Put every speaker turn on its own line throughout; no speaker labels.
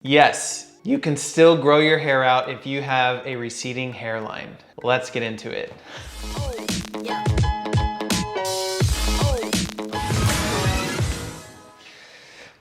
Yes, you can still grow your hair out if you have a receding hairline. Let's get into it.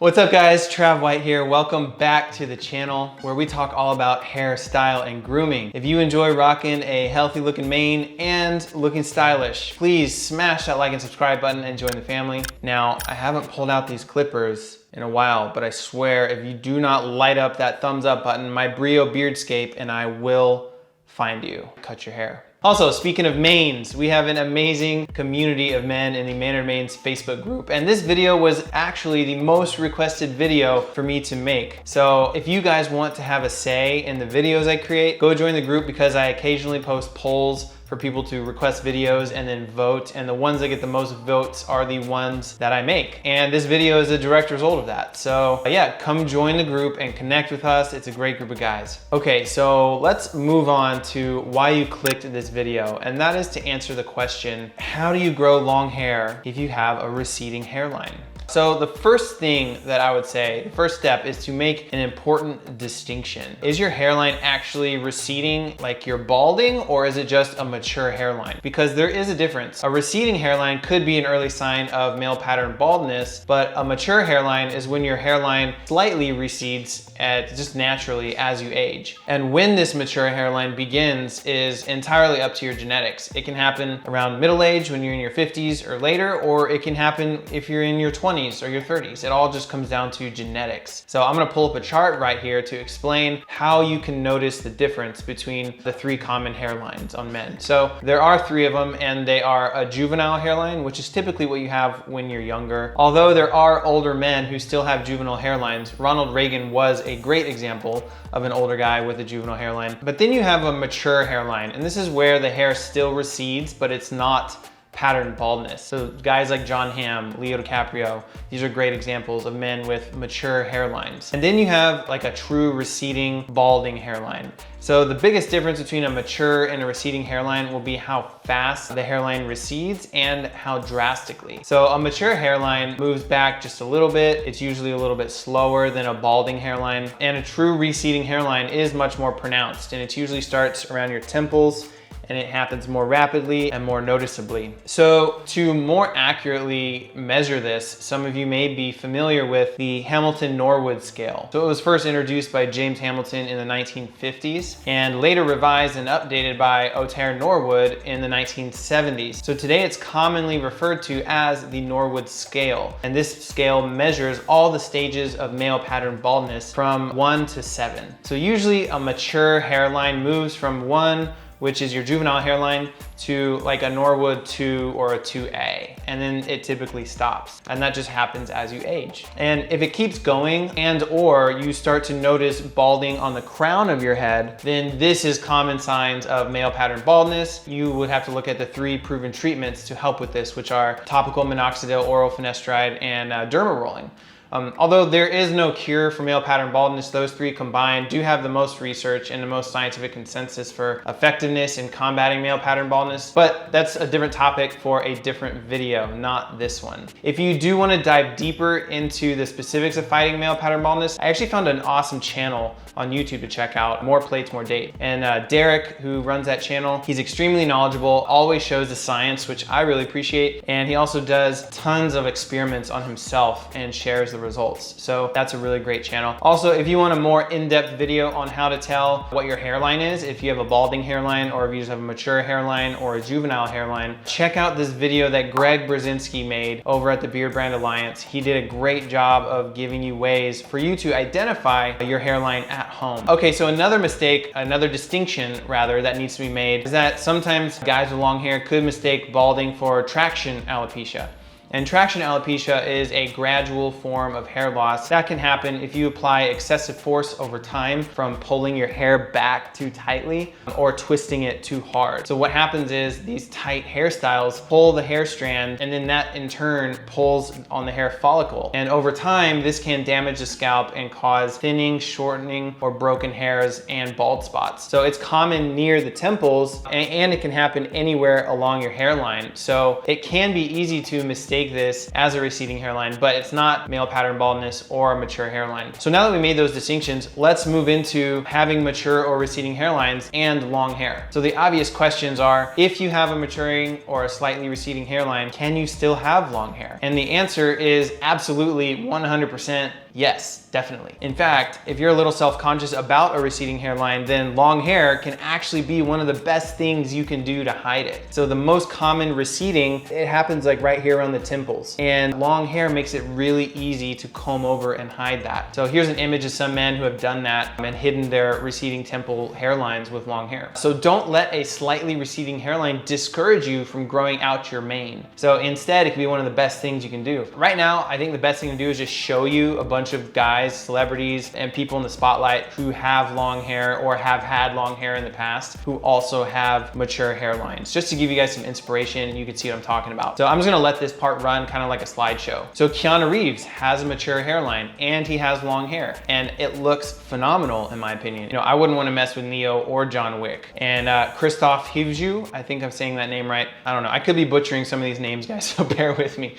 What's up guys, Trav White here. Welcome back to the channel where we talk all about hairstyle and grooming. If you enjoy rocking a healthy looking mane and looking stylish, please smash that like and subscribe button and join the family. Now, I haven't pulled out these clippers in a while, but I swear if you do not light up that thumbs up button, my Brio Beardscape and I will find you. Cut your hair. Also, speaking of manes, we have an amazing community of men in the Mannered Manes Facebook group, and this video was actually the most requested video for me to make. So if you guys want to have a say in the videos I create, go join the group because I occasionally post polls for people to request videos and then vote, and the ones that get the most votes are the ones that I make. And this video is a direct result of that. So yeah, come join the group and connect with us. It's a great group of guys. Okay, so let's move on to why you clicked this video, and that is to answer the question, how do you grow long hair if you have a receding hairline? So the first thing that I would say, the first step is to make an important distinction. Is your hairline actually receding like you're balding, or is it just a mature hairline? Because there is a difference. A receding hairline could be an early sign of male pattern baldness, but a mature hairline is when your hairline slightly recedes just naturally as you age. And when this mature hairline begins is entirely up to your genetics. It can happen around middle age when you're in your 50s or later, or it can happen if you're in your 20s or your 30s. It all just comes down to genetics. So I'm gonna pull up a chart right here to explain how you can notice the difference between the three common hairlines on men. So there are three of them, and they are a juvenile hairline, which is typically what you have when you're younger. Although there are older men who still have juvenile hairlines. Ronald Reagan was a great example of an older guy with a juvenile hairline. But then you have a mature hairline, and this is where the hair still recedes, but it's not pattern baldness. So guys like John Hamm, Leo DiCaprio, these are great examples of men with mature hairlines. And then you have like a true receding balding hairline. So the biggest difference between a mature and a receding hairline will be how fast the hairline recedes and how drastically. So a mature hairline moves back just a little bit. It's usually a little bit slower than a balding hairline. And a true receding hairline is much more pronounced, and it usually starts around your temples, and it happens more rapidly and more noticeably. So to more accurately measure this, some of you may be familiar with the Hamilton-Norwood scale. So it was first introduced by James Hamilton in the 1950s and later revised and updated by Otero Norwood in the 1970s. So today it's commonly referred to as the Norwood scale. And this scale measures all the stages of male pattern baldness from 1 to 7. So usually a mature hairline moves from 1, which is your juvenile hairline, to like a Norwood 2 or a 2A. And then it typically stops. And that just happens as you age. And if it keeps going and or you start to notice balding on the crown of your head, then this is common signs of male pattern baldness. You would have to look at the 3 proven treatments to help with this, which are topical minoxidil, oral finasteride, and derma rolling. Although there is no cure for male pattern baldness, those 3 combined do have the most research and the most scientific consensus for effectiveness in combating male pattern baldness, but that's a different topic for a different video, not this one. If you do want to dive deeper into the specifics of fighting male pattern baldness, I actually found an awesome channel on YouTube to check out, More Plates, More Date. And Derek, who runs that channel, he's extremely knowledgeable, always shows the science, which I really appreciate. And he also does tons of experiments on himself and shares the results. So that's a really great channel. Also, if you want a more in-depth video on how to tell what your hairline is, if you have a balding hairline or if you just have a mature hairline or a juvenile hairline, check out this video that Greg Brzezinski made over at the Beard Brand Alliance. He did a great job of giving you ways for you to identify your hairline at home. Okay, so another mistake, another distinction rather, that needs to be made is that sometimes guys with long hair could mistake balding for traction alopecia. And traction alopecia is a gradual form of hair loss that can happen if you apply excessive force over time from pulling your hair back too tightly or twisting it too hard. So what happens is these tight hairstyles pull the hair strand, and then that in turn pulls on the hair follicle. And over time, this can damage the scalp and cause thinning, shortening, or broken hairs and bald spots. So it's common near the temples, and it can happen anywhere along your hairline. So it can be easy to mistake mistake this as a receding hairline, but it's not male pattern baldness or a mature hairline. So now that we made those distinctions, let's move into having mature or receding hairlines and long hair. So the obvious questions are, if you have a maturing or a slightly receding hairline, can you still have long hair? And the answer is absolutely 100% yes, definitely. In fact, if you're a little self-conscious about a receding hairline, then long hair can actually be one of the best things you can do to hide it. So the most common receding, it happens like right here around the temples. And long hair makes it really easy to comb over and hide that. So here's an image of some men who have done that and hidden their receding temple hairlines with long hair. So don't let a slightly receding hairline discourage you from growing out your mane. So instead, it can be one of the best things you can do. Right now, I think the best thing to do is just show you a bunch of guys, celebrities, and people in the spotlight who have long hair or have had long hair in the past who also have mature hairlines. Just to give you guys some inspiration, you can see what I'm talking about. So I'm just gonna let this part run kind of like a slideshow. So Keanu Reeves has a mature hairline and he has long hair and it looks phenomenal in my opinion. You know, I wouldn't want to mess with Neo or John Wick. And Christoph Hivju, I think I'm saying that name right. I don't know. I could be butchering some of these names, guys, so bear with me.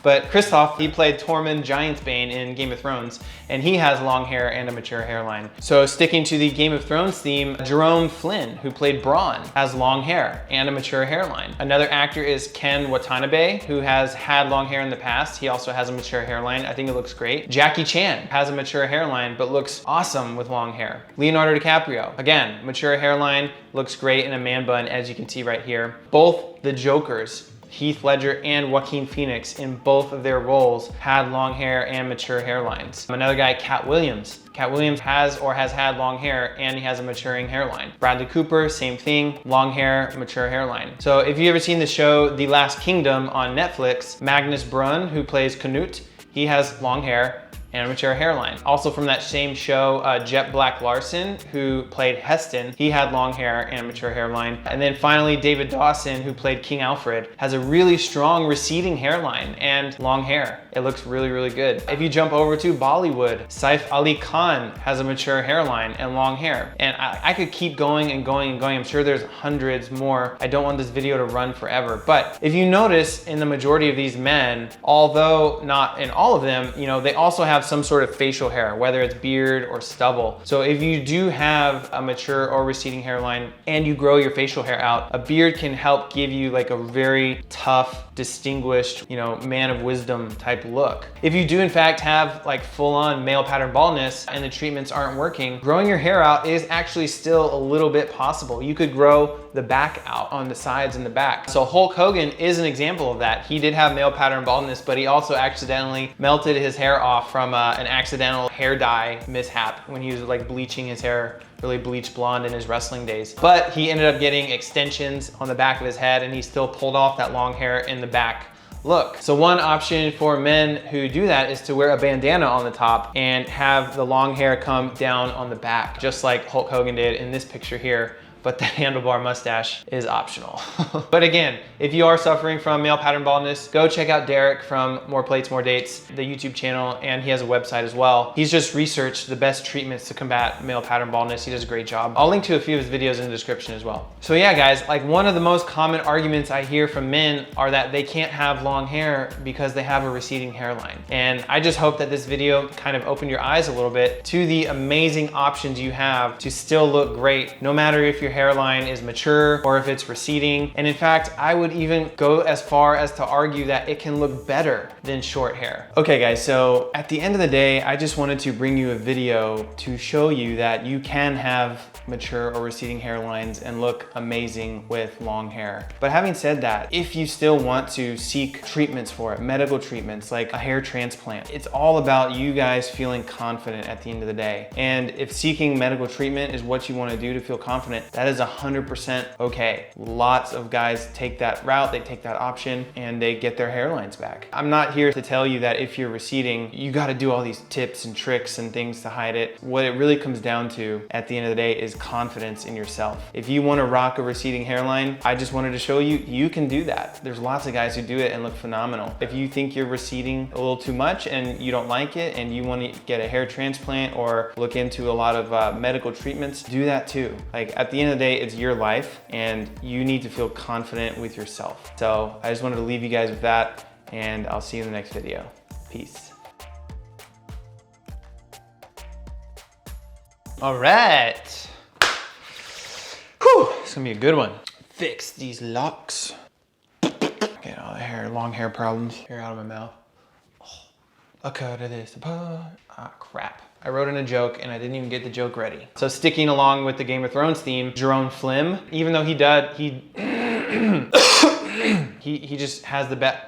But Christoph, he played Tormund Giantsbane in Game of Thrones, and he has long hair and a mature hairline. So sticking to the Game of Thrones theme, Jerome Flynn, who played Bronn, has long hair and a mature hairline. Another actor is Ken Watanabe, who has had long hair in the past. He also has a mature hairline. I think it looks great. Jackie Chan has a mature hairline, but looks awesome with long hair. Leonardo DiCaprio, again, mature hairline, looks great in a man bun, as you can see right here. Both the Jokers, Heath Ledger and Joaquin Phoenix, in both of their roles had long hair and mature hairlines. Another guy, Cat Williams. Cat Williams has or has had long hair and he has a maturing hairline. Bradley Cooper, same thing, long hair, mature hairline. So if you've ever seen the show The Last Kingdom on Netflix, Magnus Brunn, who plays Canute, he has long hair and a mature hairline. Also from that same show, Jet Black Larson, who played Heston, he had long hair and a mature hairline. And then finally, David Dawson, who played King Alfred, has a really strong receding hairline and long hair. It looks really, really good. If you jump over to Bollywood, Saif Ali Khan has a mature hairline and long hair. And I could keep going and going and going. I'm sure there's hundreds more. I don't want this video to run forever. But if you notice in the majority of these men, although not in all of them, you know, they also have some sort of facial hair, whether it's beard or stubble. So if you do have a mature or receding hairline and you grow your facial hair out, a beard can help give you like a very tough, distinguished, you know, man of wisdom type look. If you do in fact have like full-on male pattern baldness and the treatments aren't working, growing your hair out is actually still a little bit possible. You could grow the back out on the sides and the back. So Hulk Hogan is an example of that. He did have male pattern baldness, but he also accidentally melted his hair off from an accidental hair dye mishap when he was like bleaching his hair, really bleached blonde in his wrestling days. But he ended up getting extensions on the back of his head and he still pulled off that long hair in the back look. So one option for men who do that is to wear a bandana on the top and have the long hair come down on the back, just like Hulk Hogan did in this picture here. But the handlebar mustache is optional. But again, if you are suffering from male pattern baldness, go check out Derek from More Plates, More Dates, the YouTube channel, and he has a website as well. He's just researched the best treatments to combat male pattern baldness. He does a great job. I'll link to a few of his videos in the description as well. So yeah, guys, like one of the most common arguments I hear from men are that they can't have long hair because they have a receding hairline. And I just hope that this video kind of opened your eyes a little bit to the amazing options you have to still look great, no matter if your hairline is mature or if it's receding. And in fact, I would even go as far as to argue that it can look better than short hair. Okay guys, so at the end of the day, I just wanted to bring you a video to show you that you can have mature or receding hairlines and look amazing with long hair. But having said that, if you still want to seek treatments for it, medical treatments like a hair transplant, it's all about you guys feeling confident at the end of the day. And if seeking medical treatment is what you want to do to feel confident, that is 100% okay. Lots of guys take that route, they take that option, and they get their hairlines back. I'm not here to tell you that if you're receding, you got to do all these tips and tricks and things to hide it. What it really comes down to at the end of the day is confidence in yourself. If you want to rock a receding hairline, I just wanted to show you, you can do that. There's lots of guys who do it and look phenomenal. If you think you're receding a little too much and you don't like it and you want to get a hair transplant or look into a lot of medical treatments, do that too. Like at the end of the day, it's your life and you need to feel confident with yourself. So I just wanted to leave you guys with that. and I'll see you in the next video. Peace. All right. Whew, it's gonna be a good one. Fix these locks. Get all the hair, long hair problems. Hair out of my mouth. Oh, a cut of this apart. Ah, crap. I wrote in a joke and I didn't even get the joke ready. So sticking along with the Game of Thrones theme, Jerome Flim, even though he just has the best.